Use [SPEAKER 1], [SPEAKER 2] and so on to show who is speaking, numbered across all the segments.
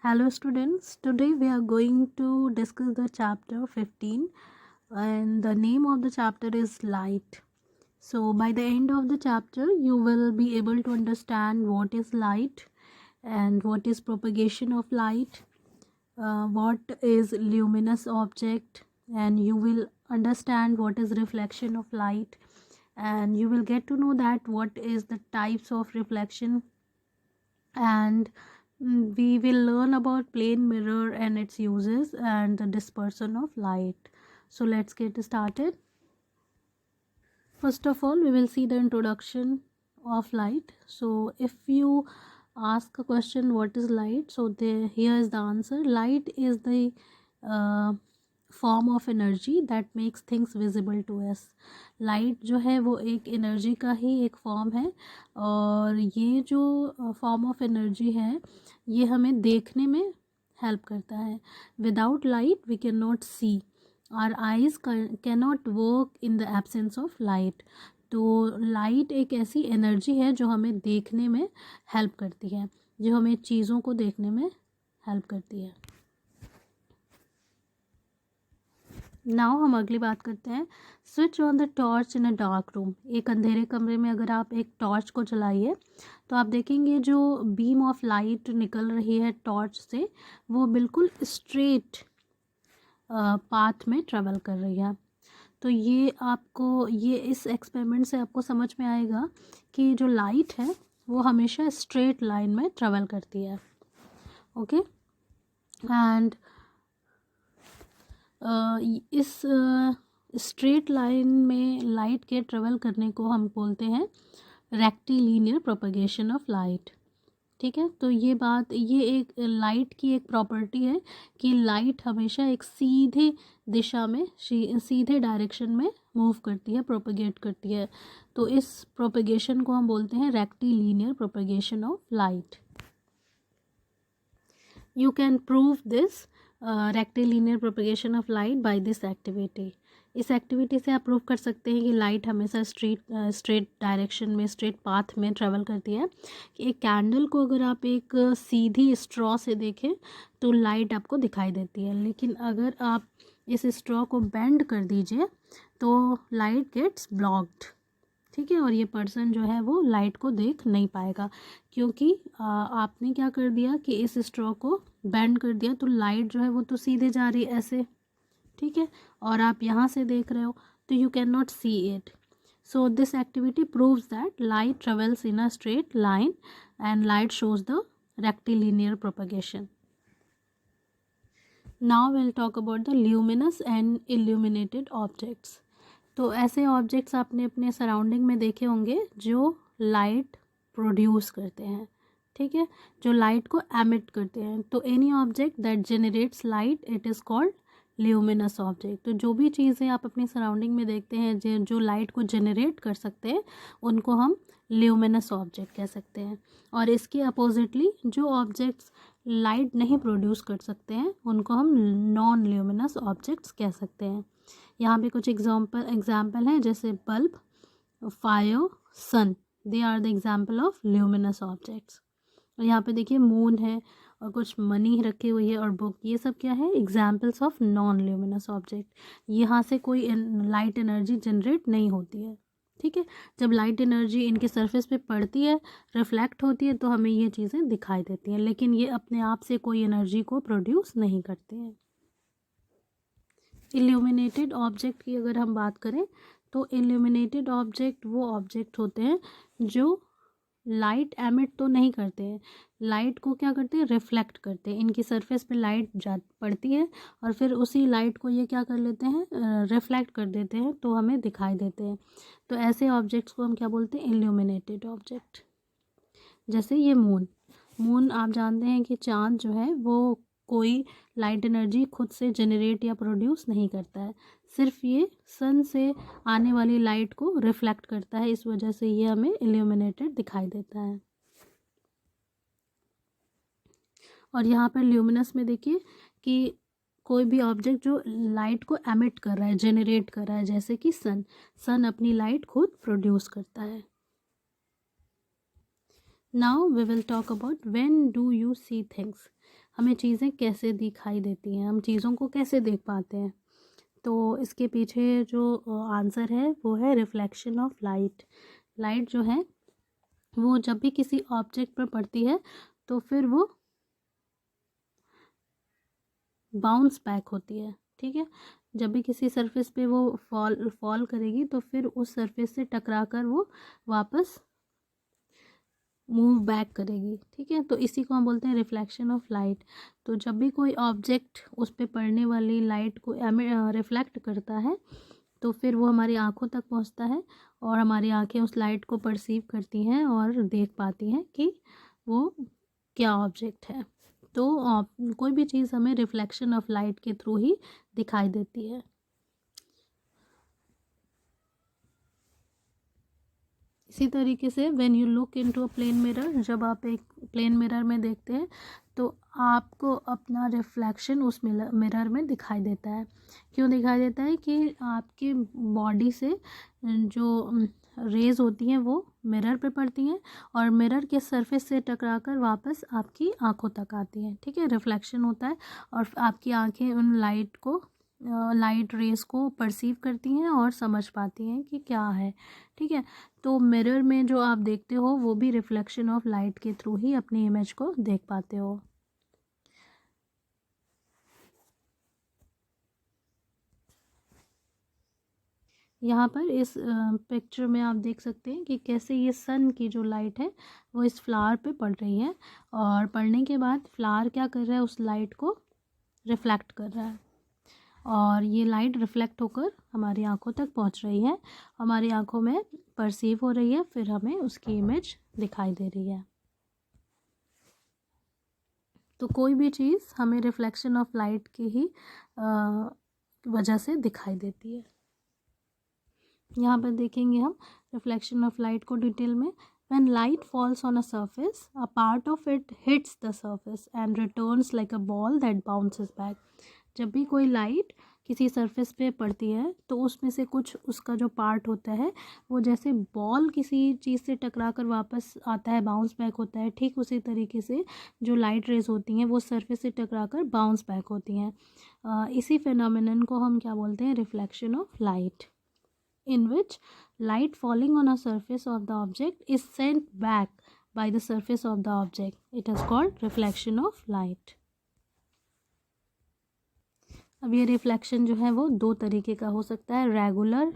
[SPEAKER 1] Hello students, today we are going to discuss the chapter 15 and the name of the chapter is light. So by the end of the chapter you will be able to understand what is light and what is propagation of light, what is luminous object, and you will understand what is reflection of light, and you will get to know that what is the types of reflection, and we will learn about plane mirror and its uses and the dispersion of light. So let's get started. First of all, we will see the introduction of light. So if you ask a question what is light, so here is the answer. Light is the form of energy that makes things visible to us. Light जो है वो एक energy का ही एक form है, और ये जो फॉर्म ऑफ एनर्जी है ये हमें देखने में हेल्प करता है. Without light we can not see, our eyes can not work in the absence of light. तो लाइट एक ऐसी एनर्जी है जो हमें देखने में हेल्प करती है, जो हमें चीज़ों को देखने में हेल्प करती है. नाउ हम अगली बात करते हैं. Switch on the torch in a dark room. एक अंधेरे कमरे में अगर आप एक टॉर्च को जलाइए तो आप देखेंगे जो बीम ऑफ लाइट निकल रही है टॉर्च से वो बिल्कुल स्ट्रेट पाथ में ट्रेवल कर रही है. तो ये इस एक्सपेरिमेंट से आपको समझ में आएगा कि जो लाइट है वो हमेशा स्ट्रेट लाइन में ट्रेवल करती है. ओके, एंड इस स्ट्रेट लाइन में लाइट के ट्रेवल करने को हम बोलते हैं रेक्टिलिनियर प्रोपगेशन ऑफ लाइट. ठीक है, तो ये एक लाइट की एक प्रॉपर्टी है कि लाइट हमेशा एक सीधे दिशा में सीधे डायरेक्शन में मूव करती है, प्रोपगेट करती है. तो इस प्रोपगेशन को हम बोलते हैं rectilinear propagation of light. You can prove this rectilinear propagation of light by this activity. इस एक्टिविटी से आप प्रूव कर सकते हैं कि लाइट हमेशा स्ट्रेट डायरेक्शन में, स्ट्रेट पाथ में ट्रेवल करती है. एक कैंडल को अगर आप एक सीधी स्ट्रॉ से देखें तो लाइट आपको दिखाई देती है, लेकिन अगर आप इस स्ट्रॉ को बेंड कर दीजिए तो लाइट गेट्स ब्लॉक्ड. ठीक है, और ये पर्सन जो है वो लाइट को देख नहीं पाएगा, क्योंकि आपने क्या कर दिया कि इस स्ट्रॉ को बेंड कर दिया. तो लाइट जो है वो तो सीधे जा रही है ऐसे, ठीक है, और आप यहाँ से देख रहे हो तो you can not see it. So this activity proves that light travels in a straight line and light shows the rectilinear propagation. Now will talk about the luminous and illuminated objects. तो ऐसे objects आपने अपने surrounding में देखे होंगे जो light produce करते हैं. ठीक है, जो लाइट को एमिट करते हैं. तो any object that generates light it is called luminous object. तो जो भी चीज़ें आप अपनी सराउंडिंग में देखते हैं जो लाइट को जनरेट कर सकते हैं उनको हम ल्यूमिनस ऑब्जेक्ट कह सकते हैं. और इसके अपोजिटली जो ऑब्जेक्ट्स लाइट नहीं प्रोड्यूस कर सकते हैं उनको हम नॉन ल्यूमिनस ऑब्जेक्ट्स कह सकते हैं. यहाँ पे कुछ एग्जाम्पल हैं, जैसे bulb, fire, sun. They are the example of luminous objects. और यहाँ पे देखिए मून है और कुछ मनी रखी हुई है और बुक. ये सब क्या है? Examples of non luminous object. यहाँ से कोई लाइट एनर्जी जनरेट नहीं होती है. ठीक है, जब लाइट एनर्जी इनके सरफेस पे पड़ती है, रिफ्लेक्ट होती है, तो हमें ये चीज़ें दिखाई देती हैं, लेकिन ये अपने आप से कोई एनर्जी को प्रोड्यूस नहीं करते हैं. इल्यूमिनेटेड ऑब्जेक्ट की अगर हम बात करें तो इल्यूमिनेटेड ऑब्जेक्ट वो ऑब्जेक्ट होते हैं जो लाइट एमिट तो नहीं करते हैं, लाइट को क्या करते हैं? रिफ्लेक्ट करते हैं. इनकी सरफेस पे लाइट पड़ती है और फिर उसी लाइट को ये क्या कर लेते हैं? रिफ्लेक्ट कर देते हैं, तो हमें दिखाई देते हैं. तो ऐसे ऑब्जेक्ट्स को हम क्या बोलते हैं? Illuminated object. जैसे ये मून आप जानते हैं कि चाँद जो है वो कोई लाइट एनर्जी खुद से जनरेट या प्रोड्यूस नहीं करता है, सिर्फ ये सन से आने वाली लाइट को रिफ्लेक्ट करता है. इस वजह से ये हमें इल्यूमिनेटेड दिखाई देता है. और यहाँ पर ल्यूमिनस में देखिए कि कोई भी ऑब्जेक्ट जो लाइट को एमिट कर रहा है, जनरेट कर रहा है, जैसे कि सन अपनी लाइट खुद प्रोड्यूस करता है. Now we will talk about when do you see things. हमें चीज़ें कैसे दिखाई देती हैं, हम चीज़ों को कैसे देख पाते हैं। तो इसके पीछे जो आंसर है वो है रिफ्लेक्शन ऑफ लाइट। लाइट जो है वो जब भी किसी ऑब्जेक्ट पर पड़ती है तो फिर वो बाउंस बैक होती है, ठीक है। जब भी किसी सरफेस पे वो फॉल करेगी तो फिर उस सरफेस से टकरा कर वो वापस मूव बैक करेगी, ठीक है। तो इसी को हम बोलते हैं रिफ्लेक्शन ऑफ लाइट। तो जब भी कोई ऑब्जेक्ट उस पे पड़ने वाली लाइट को रिफ्लेक्ट करता है तो फिर वो हमारी आँखों तक पहुँचता है और हमारी आँखें उस लाइट को परसीव करती हैं और देख पाती हैं कि वो क्या ऑब्जेक्ट है। तो कोई भी चीज़ हमें रिफ्लेक्शन ऑफ लाइट के थ्रू ही दिखाई देती है। इसी तरीके से when you look into a plane mirror, जब आप एक प्लेन मिरर में देखते हैं तो आपको अपना रिफ्लेक्शन उस मिरर में दिखाई देता है। क्यों दिखाई देता है कि आपके बॉडी से जो रेज़ होती हैं वो मिरर पे पड़ती हैं और मिरर के सरफेस से टकरा कर वापस आपकी आंखों तक आती हैं, ठीक है। रिफ्लेक्शन होता है और आपकी आंखें उन लाइट रेस को परसीव करती हैं और समझ पाती हैं कि क्या है, ठीक है। तो मिरर में जो आप देखते हो वो भी रिफ्लेक्शन ऑफ लाइट के थ्रू ही अपनी इमेज को देख पाते हो। यहाँ पर इस पिक्चर में आप देख सकते हैं कि कैसे ये सन की जो लाइट है वो इस फ्लावर पे पड़ रही है और पड़ने के बाद फ्लावर क्या कर रहा है, उस लाइट को रिफ्लेक्ट कर रहा है और ये लाइट रिफ्लेक्ट होकर हमारी आंखों तक पहुंच रही है, हमारी आंखों में परसीव हो रही है, फिर हमें उसकी इमेज दिखाई दे रही है। तो कोई भी चीज़ हमें रिफ्लेक्शन ऑफ लाइट की ही वजह से दिखाई देती है। यहाँ पर देखेंगे हम रिफ्लेक्शन ऑफ लाइट को डिटेल में। When light falls on a surface, a part of it hits the surface and returns like a ball that bounces back. जब भी कोई लाइट किसी सरफेस पे पड़ती है तो उसमें से कुछ उसका जो पार्ट होता है वो जैसे बॉल किसी चीज़ से टकरा कर वापस आता है, बाउंस बैक होता है, ठीक उसी तरीके से जो लाइट रेज होती हैं वो सरफेस से टकरा कर बाउंस बैक होती हैं। इसी फिनोमिनन को हम क्या बोलते हैं, reflection of light, in which light falling on a surface of the object is sent back by the surface of the object. It is called reflection of light. अब ये रिफ्लेक्शन जो है वो दो तरीके का हो सकता है, रेगुलर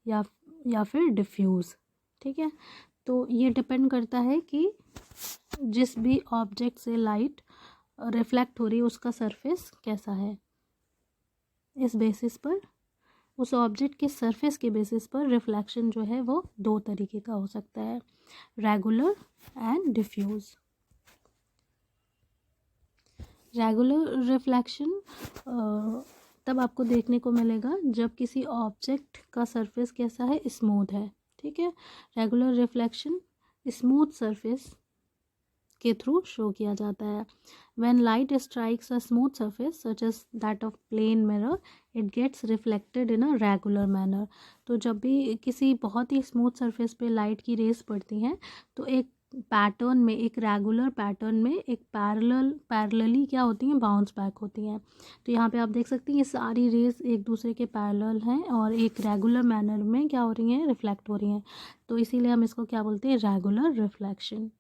[SPEAKER 1] या फिर डिफ्यूज़, ठीक है। तो ये डिपेंड करता है कि जिस भी ऑब्जेक्ट से लाइट रिफ्लेक्ट हो रही है उसका सरफेस कैसा है। इस बेसिस पर, उस ऑब्जेक्ट के सरफेस के बेसिस पर रिफ्लेक्शन जो है वो दो तरीके का हो सकता है, regular and diffuse. Regular reflection तब आपको देखने को मिलेगा जब किसी ऑब्जेक्ट का सरफेस कैसा है, स्मूथ है, ठीक है। रेगुलर रिफ्लेक्शन स्मूथ सरफेस के थ्रू शो किया जाता है। When light strikes a smooth surface such as that of plane mirror, it gets reflected in a regular manner. तो जब भी किसी बहुत ही स्मूथ सरफेस पे लाइट की रेस पड़ती हैं तो एक पैटर्न में, एक रेगुलर पैटर्न में, एक पैरेलली क्या होती हैं, बाउंस बैक होती हैं। तो यहाँ पे आप देख सकते हैं ये सारी रेस एक दूसरे के पैरेलल हैं और एक रेगुलर मैनर में क्या हो रही हैं, रिफ्लेक्ट हो रही हैं। तो इसीलिए हम इसको क्या बोलते हैं, रेगुलर रिफ्लेक्शन।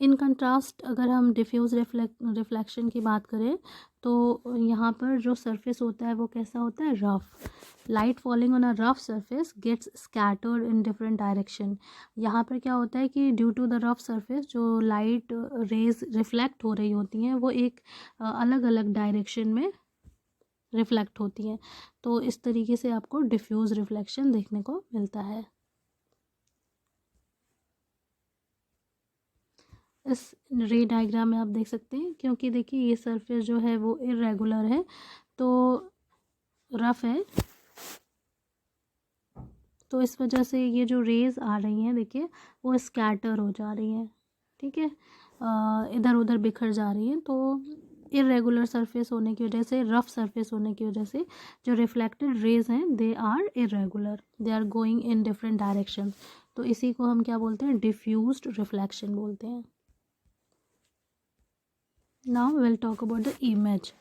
[SPEAKER 1] इन कंट्रास्ट अगर हम डिफ्यूज़ रिफ्लेक्शन की बात करें तो यहाँ पर जो सरफेस होता है वो कैसा होता है, rough. Light falling on a rough surface gets scattered in different direction. यहाँ पर क्या होता है कि due to the rough surface जो लाइट रेज रिफ्लेक्ट हो रही होती हैं वो एक अलग अलग डायरेक्शन में रिफ्लेक्ट होती हैं। तो इस तरीके से आपको डिफ्यूज़ रिफ्लेक्शन देखने को मिलता है। इस रे डायग्राम में आप देख सकते हैं, क्योंकि देखिए ये सरफेस जो है वो इरेगुलर है तो रफ है, तो इस वजह से ये जो रेज आ रही हैं देखिए वो स्कैटर हो जा रही हैं, ठीक है, इधर उधर बिखर जा रही हैं। तो इरेगुलर सरफेस होने की वजह से, रफ सरफेस होने की वजह से जो रिफ्लेक्टेड रेज हैं they are irregular, they are going in different direction. तो इसी को हम क्या बोलते हैं, डिफ्यूज्ड रिफ्लेक्शन बोलते हैं। Now will talk about the image.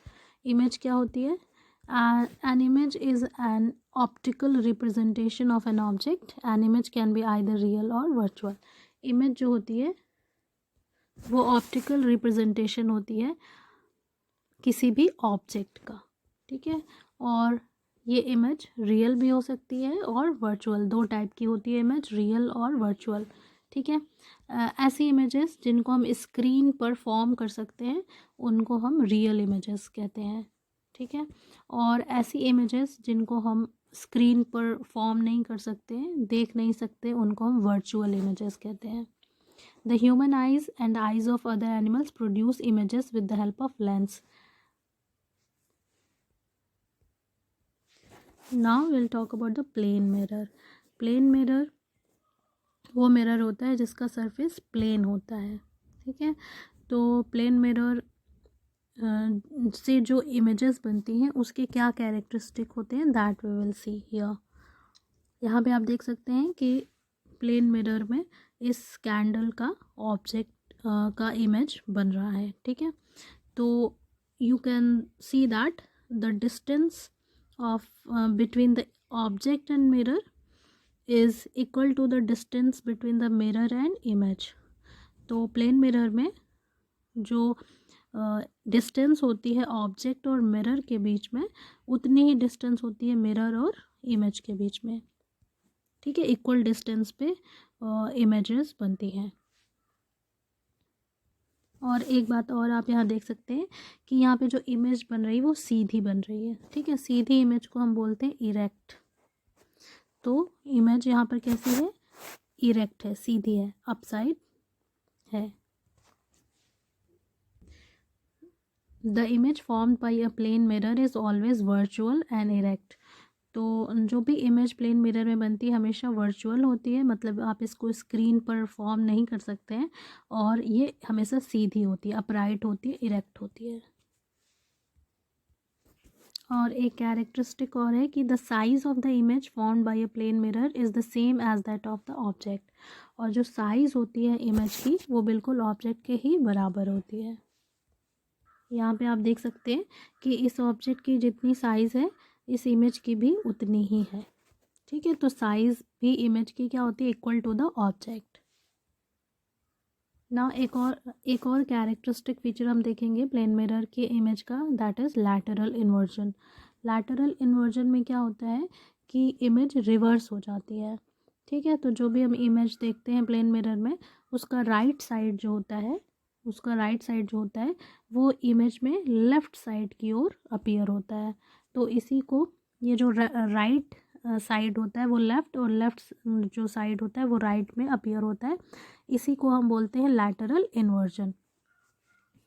[SPEAKER 1] Image क्या होती है? An image is an optical representation of an object. An image can be either real or virtual. Image जो होती है वो ऑप्टिकल रिप्रेजेंटेशन होती है किसी भी ऑब्जेक्ट का, ठीक है. और ये इमेज रियल भी हो सकती है और वर्चुअल, दो टाइप की होती है इमेज, रियल और वर्चुअल, ठीक है. ऐसी इमेजेस जिनको हम स्क्रीन पर फॉर्म कर सकते हैं उनको हम रियल इमेजेस कहते हैं, ठीक है. और ऐसी इमेजेस जिनको हम स्क्रीन पर फॉर्म नहीं कर सकते हैं, देख नहीं सकते, उनको हम वर्चुअल इमेजेस कहते हैं. The human eyes and eyes of other animals produce images with the help of lens. Now will talk about the plane mirror. Plane mirror वो मिरर होता है जिसका सरफेस प्लेन होता है, ठीक है. तो प्लेन मिरर से जो इमेजेस बनती हैं उसके क्या कैरेक्टरिस्टिक होते हैं that we will see here. यहाँ पे आप देख सकते हैं कि प्लेन मिरर में इस कैंडल का ऑब्जेक्ट का इमेज बन रहा है, ठीक है. तो you can see that the distance of between the object and mirror is equal to the distance between the mirror and image. तो प्लेन मिरर में जो डिस्टेंस होती है ऑब्जेक्ट और मिरर के बीच में उतनी ही डिस्टेंस होती है मिरर और इमेज के बीच में, ठीक है. इक्वल डिस्टेंस पे इमेजेस बनती हैं. और एक बात और आप यहाँ देख सकते हैं कि यहाँ पे जो इमेज बन रही है वो सीधी बन रही है, ठीक है. सीधी इमेज को हम बोलते हैं इरेक्ट. तो इमेज यहाँ पर कैसी है? इरेक्ट है, सीधी है, अपसाइड है. The image formed by a plane mirror is always virtual and erect. तो जो भी इमेज प्लेन मिरर में बनती है हमेशा वर्चुअल होती है, मतलब आप इसको स्क्रीन पर फॉर्म नहीं कर सकते हैं. और ये हमेशा सीधी होती है, अपराइट होती है, इरेक्ट होती है. और एक कैरेक्टरिस्टिक और है कि the size of the image formed by a plane mirror is the same as that of the object. और जो साइज़ होती है इमेज की वो बिल्कुल ऑब्जेक्ट के ही बराबर होती है. यहाँ पे आप देख सकते हैं कि इस ऑब्जेक्ट की जितनी साइज़ है इस इमेज की भी उतनी ही है, ठीक है. तो साइज़ भी इमेज की क्या होती है? Equal to the object. ना एक और कैरेक्टरिस्टिक फीचर हम देखेंगे प्लेन मिरर के इमेज का, that is lateral inversion. Lateral inversion में क्या होता है कि इमेज रिवर्स हो जाती है, ठीक है. तो जो भी हम इमेज देखते हैं प्लेन मिरर में उसका राइट साइड जो होता है वो इमेज में लेफ़्ट साइड की ओर अपीयर होता है. तो इसी को ये जो राइट साइड होता है वो लेफ़्ट और लेफ़्ट जो साइड होता है वो राइट में अपीयर होता है. इसी को हम बोलते हैं लैटरल इन्वर्जन,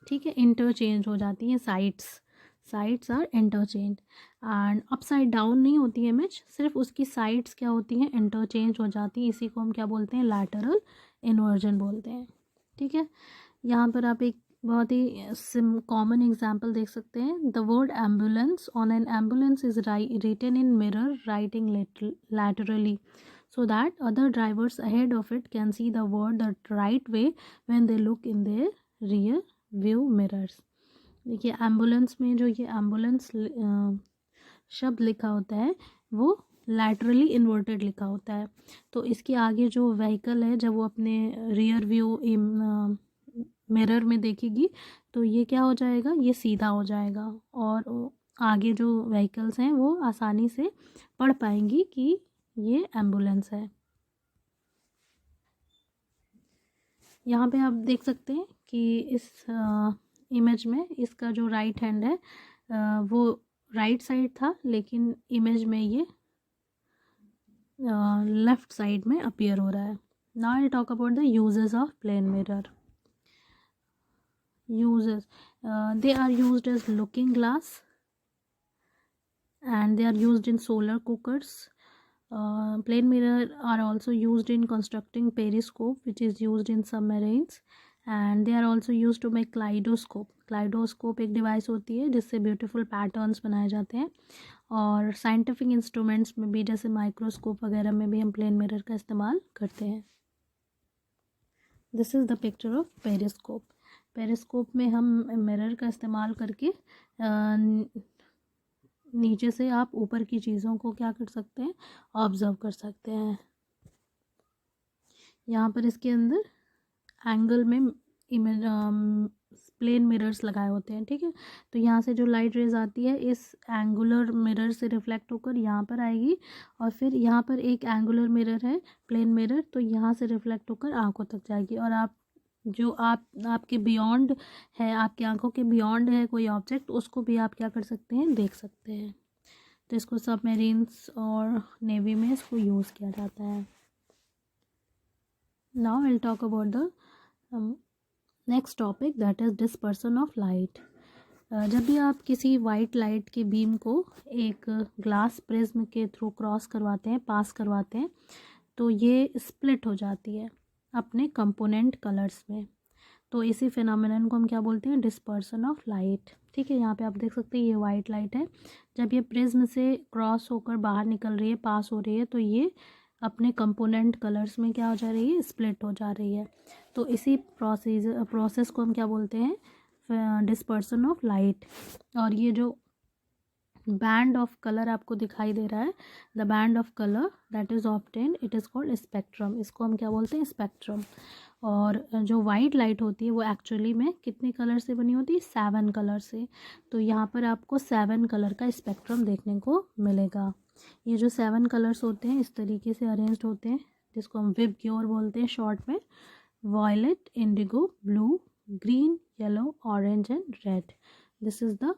[SPEAKER 1] ठीक है. इंटरचेंज हो जाती हैं sides are interchange. And upside down नहीं होती है इमेज, सिर्फ उसकी साइड्स क्या होती हैं? इंटरचेंज हो जाती हैं. इसी को हम क्या बोलते हैं? लैटरल इन्वर्जन बोलते हैं, ठीक है. यहाँ पर आप एक बहुत ही कॉमन एग्जाम्पल देख सकते हैं. The word ambulance on an ambulance is written in mirror writing laterally so that other drivers ahead of it can see the word the right way when they look in their rear view mirrors. देखिए ambulance में जो ये ambulance शब्द लिखा होता है वो laterally inverted लिखा होता है. तो इसके आगे जो व्हीकल है जब वो अपने रियर व्यू मिरर में देखेगी तो ये क्या हो जाएगा? ये सीधा हो जाएगा और आगे जो व्हीकल्स हैं वो आसानी से पढ़ पाएंगी कि ये एम्बुलेंस है. यहाँ पे आप देख सकते हैं कि इस इमेज में इसका जो राइट हैंड है वो राइट साइड था लेकिन इमेज में ये लेफ़्ट साइड में अपीयर हो रहा है. Now I talk about the uses of plane mirror. Uses they are used as looking glass and they are used in solar cookers. Plane mirror are also used in constructing periscope which is used in submarines and they are also used to make kaleidoscope. kaleidoscope एक device होती है जिससे beautiful patterns बनाए जाते हैं. और scientific instruments में भी जैसे माइक्रोस्कोप वगैरह में भी हम प्लेन मिरर का इस्तेमाल करते हैं. This is the picture of periscope. Periscope में हम मिरर का इस्तेमाल करके नीचे से आप ऊपर की चीज़ों को क्या कर सकते हैं, ऑब्जर्व कर सकते हैं। यहाँ पर इसके अंदर एंगल में इमेज प्लेन मिरर्स लगाए होते हैं, ठीक है। तो यहाँ से जो लाइट रेज आती है इस एंगुलर मिरर से रिफ्लेक्ट होकर यहाँ पर आएगी, और फिर यहाँ पर एक एंगुलर मिरर है, प्लेन मिरर, तो यहाँ से रिफ्लेक्ट होकर आंखों तक जाएगी, और आप जो आपके बियॉन्ड है, आपकी आंखों के बियॉन्ड है कोई ऑब्जेक्ट, उसको भी आप क्या कर सकते हैं, देख सकते हैं। तो इसको सबमरीन्स और नेवी में इसको यूज़ किया जाता है। Now will talk about the next topic, that is dispersion of light. जब भी आप किसी वाइट लाइट की बीम को एक ग्लास प्रिज्म के थ्रू क्रॉस करवाते हैं, पास करवाते हैं, तो ये स्प्लिट हो जाती है अपने कंपोनेंट कलर्स में। तो इसी फिनोमेनन को हम क्या बोलते हैं, डिस्पर्सन ऑफ लाइट, ठीक है। यहाँ पे आप देख सकते हैं ये वाइट लाइट है, जब ये प्रिज्म से क्रॉस होकर बाहर निकल रही है, पास हो रही है, तो ये अपने कंपोनेंट कलर्स में क्या हो जा रही है, स्प्लिट हो जा रही है। तो इसी प्रोसेस को हम क्या बोलते हैं, डिस्पर्सन ऑफ लाइट। और ये जो बैंड ऑफ कलर आपको दिखाई दे रहा है, the band of colour that is obtained, it is called spectrum. इसको हम क्या बोलते हैं, स्पेक्ट्रम। और जो वाइट लाइट होती है वो एक्चुअली में कितने कलर से बनी होती है, 7 कलर से। तो यहाँ पर आपको 7 कलर का स्पेक्ट्रम देखने को मिलेगा। ये जो 7 कलर्स होते हैं इस तरीके से अरेंज्ड होते हैं, जिसको हम विबग्योर बोलते हैं शॉर्ट में। Violet, indigo, blue, green, yellow, orange and red, this is the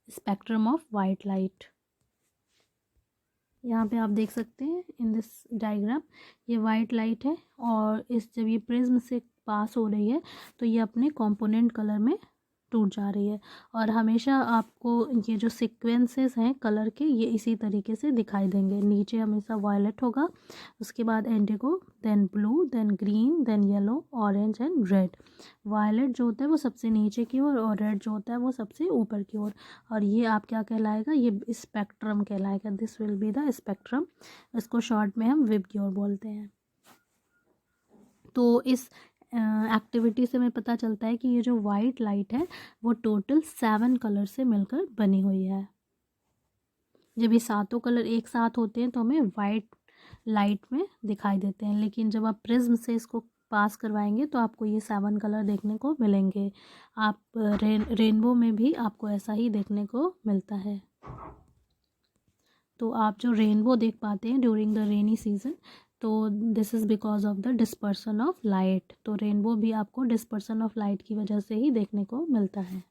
[SPEAKER 1] spectrum of white light. यहाँ पे आप देख सकते हैं इन दिस डायग्राम, ये वाइट लाइट है, और इस जब ये प्रिज्म से पास हो रही है तो ये अपने कंपोनेंट कलर में टूट जा रही है। और हमेशा आपको ये जो सीक्वेंसेस हैं कलर के, ये इसी तरीके से दिखाई देंगे। नीचे हमेशा वायलेट होगा, उसके बाद indigo, then blue, then green, then yellow, orange and red. Violet जो होता है वो सबसे नीचे की ओर, और रेड जो होता है वो सबसे ऊपर की ओर। और ये आप क्या कहलाएगा, ये स्पेक्ट्रम कहलाएगा, this will be the spectrum. इसको शॉर्ट में हम विबग्योर बोलते हैं। तो इस एक्टिविटी से हमें पता चलता है कि ये जो वाइट लाइट है वो टोटल 7 कलर से मिलकर बनी हुई है। जब ये सातों कलर एक साथ होते हैं तो हमें वाइट लाइट में दिखाई देते हैं, लेकिन जब आप प्रिज्म से इसको पास करवाएंगे तो आपको ये 7 कलर देखने को मिलेंगे। आप रेनबो में भी आपको ऐसा ही देखने को मिलता है। तो आप जो रेनबो देख पाते हैं ड्यूरिंग द रेनी सीजन, तो this is because of the dispersion of light. तो रेनबो भी आपको डिस्पर्सन ऑफ लाइट की वजह से ही देखने को मिलता है।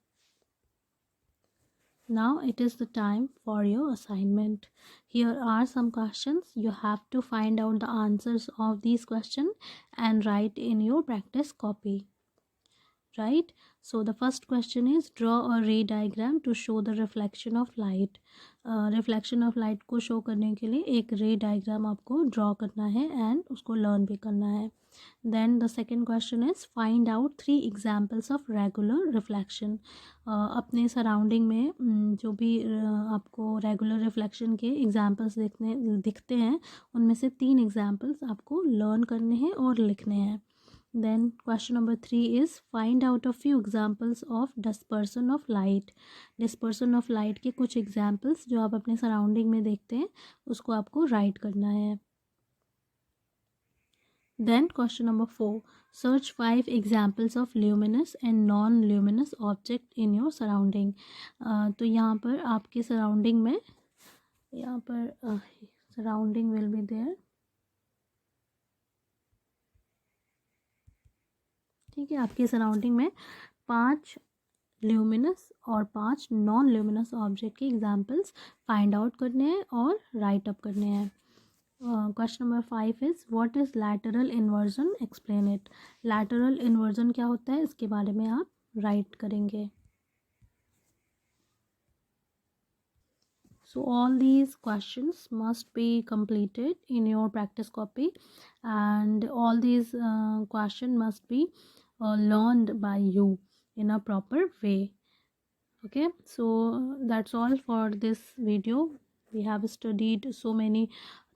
[SPEAKER 1] Now it is the time for your assignment. Here are some questions. You have to find out the answers of these questions and write in your practice copy. Right? So the first question is, draw a ray diagram to show the reflection of light. Reflection of light को show करने के लिए एक रे diagram आपको draw करना है and उसको लर्न भी करना है। Then the second question is, find out 3 examples of regular reflection. अपने सराउंडिंग में जो भी आपको रेगुलर रिफ्लेक्शन के एग्जाम्पल्स दिखते हैं, उनमें से 3 एग्जाम्पल्स आपको लर्न करने हैं और लिखने हैं। Then question number 3 is, find out a few examples of dispersion of light. Dispersion of light के कुछ examples जो आप अपने सराउंडिंग में देखते हैं उसको आपको राइट करना है। Then question number 4, search 5 examples of luminous and non-luminous object in your surrounding. तो यहाँ पर आपके सराउंडिंग में, यहाँ पर सराउंडिंग will be there, ठीक है। आपके सराउंडिंग में 5 ल्यूमिनस और 5 नॉन ल्यूमिनस ऑब्जेक्ट के एग्जाम्पल्स फाइंड आउट करने हैं और राइट अप करने हैं। Question number 5 is, what is lateral inversion, explain it. Lateral inversion क्या होता है, इसके बारे में आप राइट करेंगे। So all these questions must be completed in your practice copy, and all these questions must be learned by you in a proper way. Okay, so that's all for this video. We have studied so many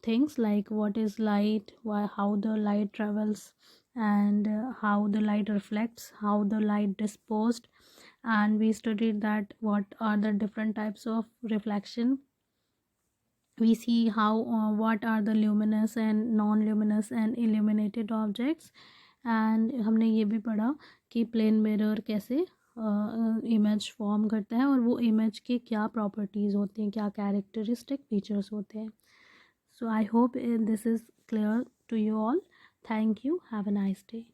[SPEAKER 1] things like what is light, how the light travels, and how the light reflects, how the light disposed, and we studied that what are the different types of reflection. We see how what are the luminous and non-luminous and illuminated objects, and हमने ये भी पढ़ा कि plane mirror कैसे image form करता है और वो इमेज के क्या प्रॉपर्टीज़ होती हैं, क्या कैरेक्टरिस्टिक फीचर्स होते हैं. So I hope this is clear to you all. Thank you. Have a nice day.